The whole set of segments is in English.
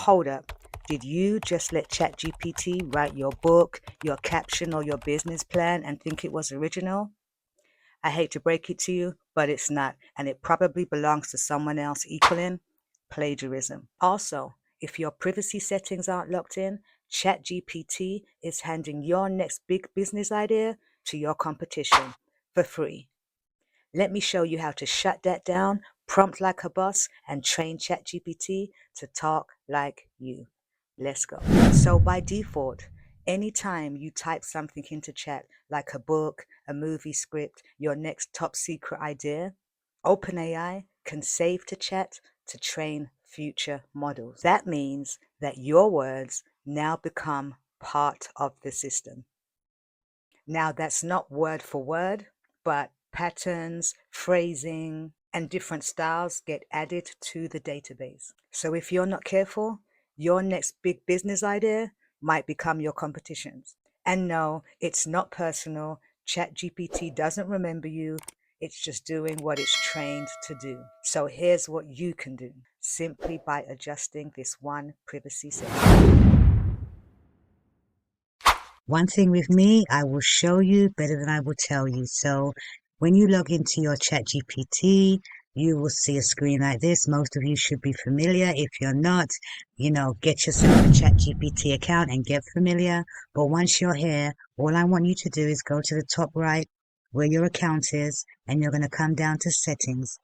hold up. Did you just let ChatGPT write your book, your caption, or your business plan and think it was original? I hate to break it to you, but it's not, and it probably belongs to someone else equaling plagiarism. Also, if your privacy settings aren't locked in, ChatGPT is handing your next big business idea to your competition for free. Let me show you how to shut that down, prompt like a boss, and train ChatGPT to talk like you. Let's go. So by default, anytime you type something into chat, like a book, a movie script, your next top secret idea, OpenAI can save to chat to train future models. That means that your words now become part of the system. Now, that's not word for word, but patterns, phrasing, and different styles get added to the database. So if you're not careful, your next big business idea might become your competition's. And no, it's not personal. ChatGPT doesn't remember you. It's just doing what it's trained to do. So here's what you can do simply by adjusting this one privacy setting. One thing with me, I will show you better than I will tell you. So when you log into your ChatGPT, you will see a screen like this. Most of you should be familiar. If you're not, get yourself a ChatGPT account and get familiar. But once you're here, all I want you to do is go to the top right where your account is, and you're going to come down to settings.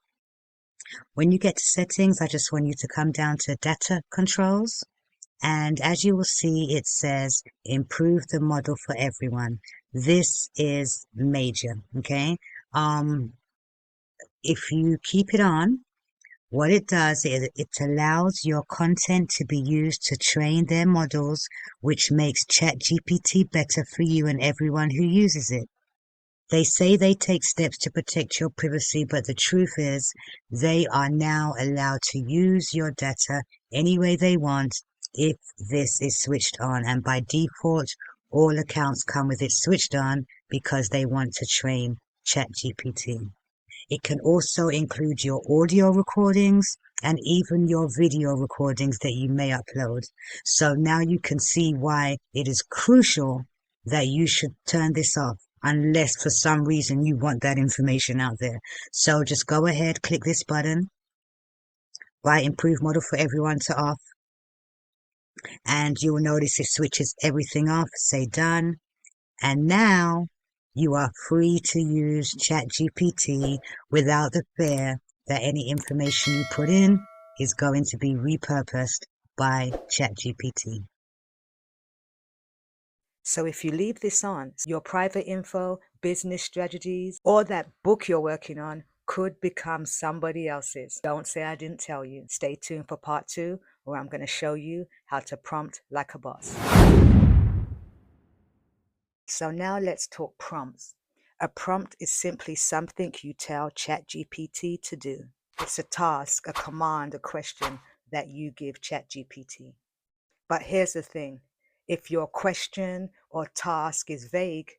When you get to settings, I just want you to come down to data controls. And as you will see, it says improve the model for everyone. This is major, okay? If you keep it on, what it does is it allows your content to be used to train their models, which makes ChatGPT better for you and everyone who uses it. They say they take steps to protect your privacy, but the truth is they are now allowed to use your data any way they want if this is switched on. And by default, all accounts come with it switched on because they want to train ChatGPT. It can also include your audio recordings and even your video recordings that you may upload. So now you can see why it is crucial that you should turn this off unless for some reason you want that information out there. So just go ahead, click this button, write improve model for everyone to off, and you will notice it switches everything off. Say done. And now you are free to use ChatGPT without the fear that any information you put in is going to be repurposed by ChatGPT. So if you leave this on, your private info, business strategies, or that book you're working on could become somebody else's. Don't say I didn't tell you. Stay tuned for part 2, where I'm going to show you how to prompt like a boss. So now let's talk prompts. A prompt is simply something you tell ChatGPT to do. It's a task, a command, a question that you give ChatGPT. But here's the thing. If your question or task is vague,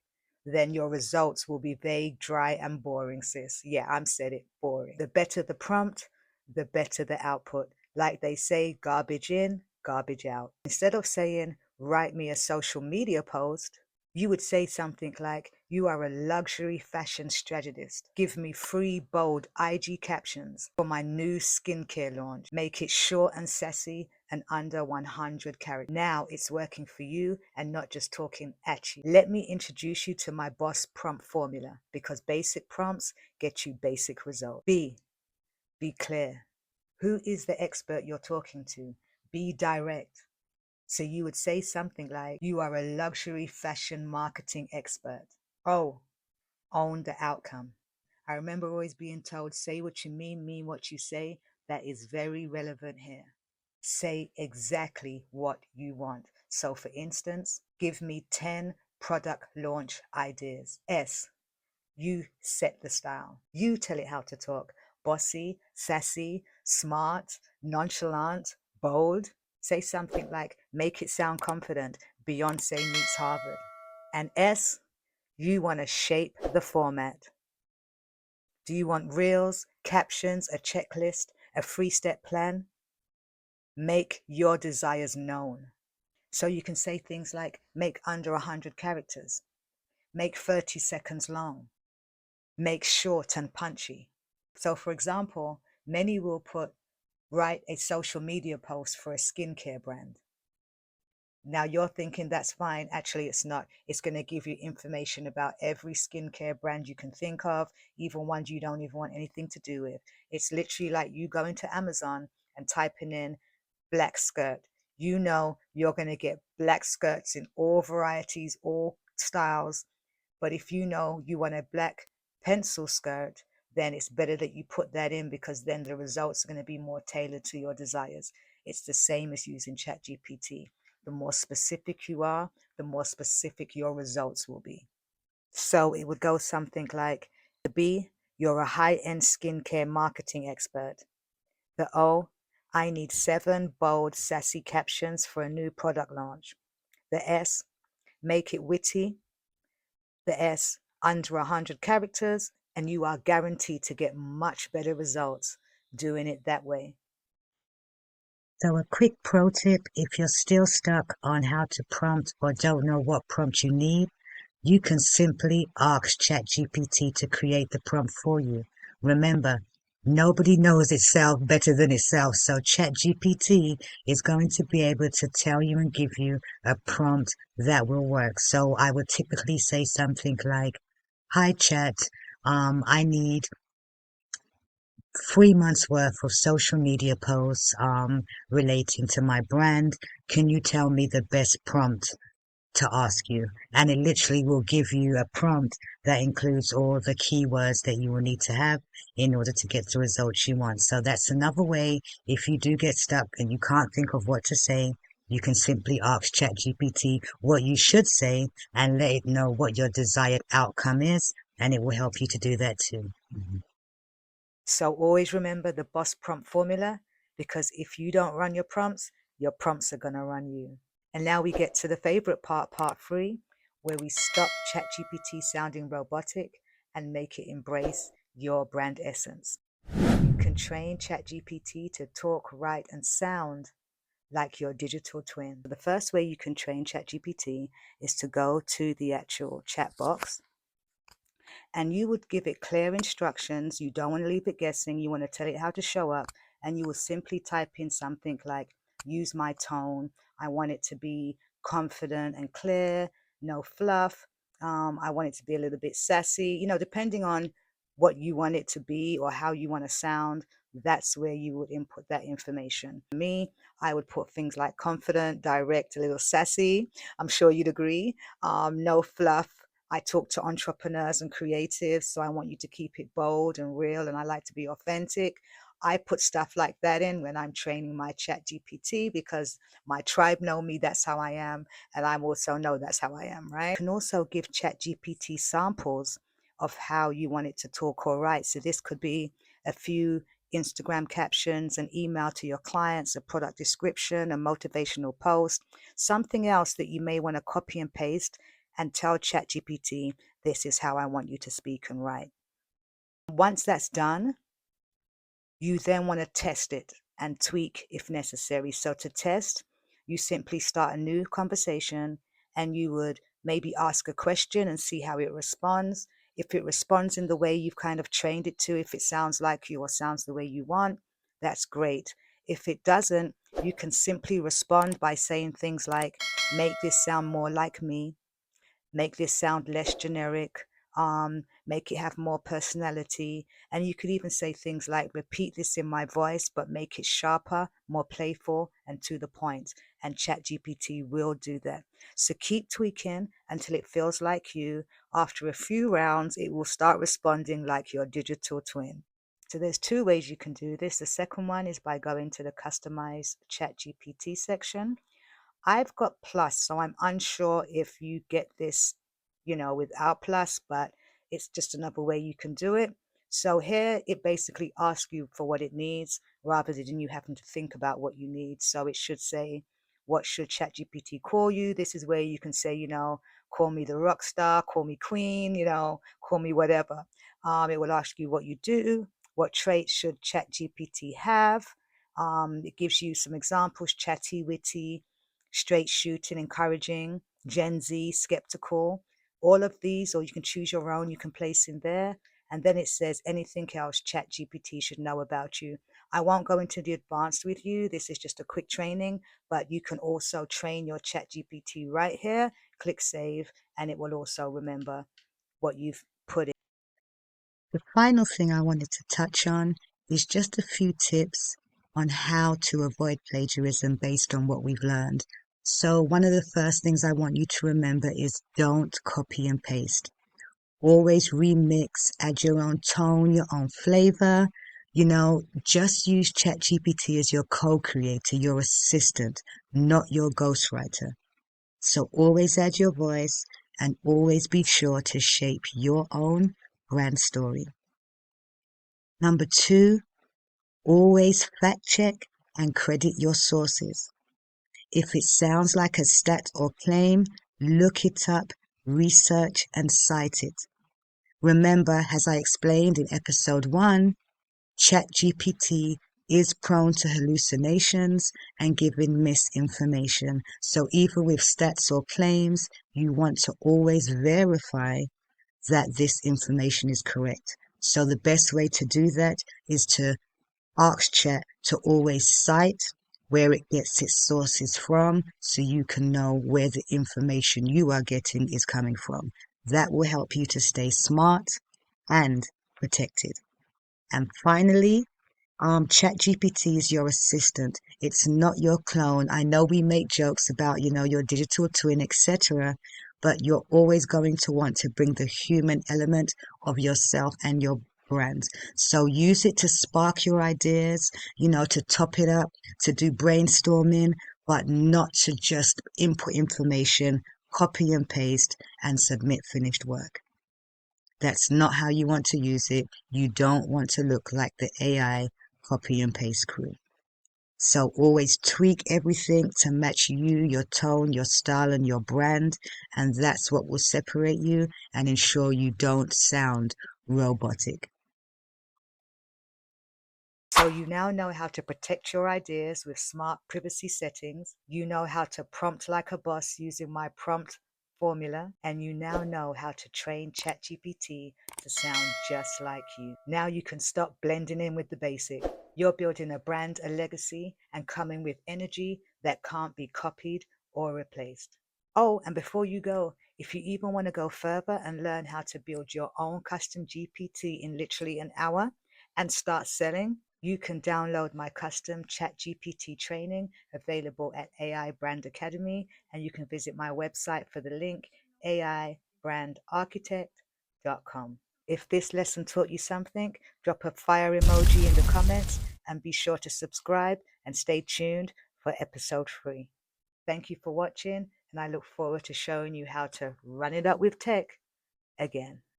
then your results will be vague, dry, and boring, sis. Yeah, I'm said it, boring. The better the prompt, the better the output. Like they say, garbage in, garbage out. Instead of saying, write me a social media post, you would say something like, you are a luxury fashion strategist. Give me free, bold IG captions for my new skincare launch. Make it short and sassy and under 100 characters. Now it's working for you and not just talking at you. Let me introduce you to my boss prompt formula, because basic prompts get you basic results. Be clear. Who is the expert you're talking to? Be direct. So you would say something like, you are a luxury fashion marketing expert. Oh, own the outcome. I remember always being told, say what you mean what you say. That is very relevant here. Say exactly what you want. So for instance, give me 10 product launch ideas. S, you set the style. You tell it how to talk. Bossy, sassy, smart, nonchalant, bold. Say something like, make it sound confident. Beyonce meets Harvard. And S, you want to shape the format. Do you want reels, captions, a checklist, a 3-step plan? Make your desires known. So you can say things like make under 100 characters, make 30 seconds long, make short and punchy. So, for example, many will write a social media post for a skincare brand. Now you're thinking that's fine. Actually, it's not. It's going to give you information about every skincare brand you can think of, even ones you don't even want anything to do with. It's literally like you going to Amazon and typing in black skirt. You know you're going to get black skirts in all varieties, all styles. But if you know you want a black pencil skirt, then it's better that you put that in, because then the results are going to be more tailored to your desires. It's the same as using ChatGPT. The more specific you are, the more specific your results will be. So it would go something like the B, you're a high-end skincare marketing expert. The O, I need 7 bold, sassy captions for a new product launch. The S, make it witty. The S, under 100 characters, and you are guaranteed to get much better results doing it that way. So a quick pro tip, if you're still stuck on how to prompt or don't know what prompt you need, you can simply ask ChatGPT to create the prompt for you. Remember, nobody knows itself better than itself, so ChatGPT is going to be able to tell you and give you a prompt that will work. So I would typically say something like, "Hi Chat, I need 3 months worth of social media posts relating to my brand. Can you tell me the best prompt to ask you?" And it literally will give you a prompt that includes all the keywords that you will need to have in order to get the results you want. So that's another way. If you do get stuck and you can't think of what to say, you can simply ask ChatGPT what you should say and let it know what your desired outcome is, and it will help you to do that too. So always remember the boss prompt formula, because if you don't run your prompts are going to run you. And now we get to the favorite part, part 3, where we stop ChatGPT sounding robotic and make it embrace your brand essence. You can train ChatGPT to talk, write, and sound like your digital twin. The first way you can train ChatGPT is to go to the actual chat box, and you would give it clear instructions. You don't want to leave it guessing. You want to tell it how to show up, and you will simply type in something like, use my tone. I want it to be confident and clear, no fluff. I want it to be a little bit sassy, depending on what you want it to be or how you want to sound. That's where you would input that information. Me, I would put things like confident, direct, a little sassy. I'm sure you'd agree. No fluff. I talk to entrepreneurs and creatives, so I want you to keep it bold and real, and I like to be authentic. I put stuff like that in when I'm training my chat GPT, because my tribe know me, that's how I am, and I also know that's how I am, right? You can also give chat GPT samples of how you want it to talk or write. So this could be a few Instagram captions, an email to your clients, a product description, a motivational post, something else that you may want to copy and paste and tell ChatGPT, this is how I want you to speak and write. Once that's done, you then want to test it and tweak if necessary. So to test, you simply start a new conversation, and you would maybe ask a question and see how it responds. If it responds in the way you've kind of trained it to, if it sounds like you or sounds the way you want, that's great. If it doesn't, you can simply respond by saying things like, make this sound more like me, make this sound less generic, make it have more personality. And you could even say things like, repeat this in my voice, but make it sharper, more playful, and to the point. And ChatGPT will do that. So keep tweaking until it feels like you. After a few rounds, it will start responding like your digital twin. So there's 2 ways you can do this. The second one is by going to the customize ChatGPT section. I've got Plus, so I'm unsure if you get this, without Plus, but it's just another way you can do it. So here it basically asks you for what it needs rather than you having to think about what you need. So it should say, what should ChatGPT call you? This is where you can say, call me the rock star, call me queen, call me whatever. It will ask you what you do, what traits should ChatGPT have, It gives you some examples: chatty, witty, straight shooting, encouraging, Gen Z, skeptical. All of these, or you can choose your own, you can place in there. And then it says anything else ChatGPT should know about you. I won't go into the advanced with you. This is just a quick training, but you can also train your ChatGPT right here. Click save, and it will also remember what you've put in. The final thing I wanted to touch on is just a few tips on how to avoid plagiarism based on what we've learned. So one of the first things I want you to remember is don't copy and paste. Always remix, add your own tone, your own flavor. Just use ChatGPT as your co-creator, your assistant, not your ghostwriter. So always add your voice and always be sure to shape your own brand story. Number 2, always fact check and credit your sources. If it sounds like a stat or claim, look it up, research and cite it. Remember, as I explained in episode 1, ChatGPT is prone to hallucinations and giving misinformation. So even with stats or claims, you want to always verify that this information is correct. So the best way to do that is to ask Chat to always cite where it gets its sources from so you can know where the information you are getting is coming from. That will help you to stay smart and protected. And finally, ChatGPT is your assistant. It's not your clone. I know we make jokes about, your digital twin, etc., but you're always going to want to bring the human element of yourself and your brand. So use it to spark your ideas, to top it up, to do brainstorming, but not to just input information, copy and paste, and submit finished work. That's not how you want to use it. You don't want to look like the AI copy and paste crew. So always tweak everything to match you, your tone, your style, and your brand. And that's what will separate you and ensure you don't sound robotic. So you now know how to protect your ideas with smart privacy settings. You know how to prompt like a boss using my prompt formula, and you now know how to train ChatGPT to sound just like you. Now you can stop blending in with the basic. You're building a brand, a legacy, and coming with energy that can't be copied or replaced. Oh, and before you go, if you even want to go further and learn how to build your own custom GPT in literally an hour and start selling, you can download my custom ChatGPT training available at AI Brand Academy, and you can visit my website for the link, aibrandarchitect.com. If this lesson taught you something, drop a fire emoji in the comments and be sure to subscribe and stay tuned for episode 3. Thank you for watching, and I look forward to showing you how to run it up with tech again.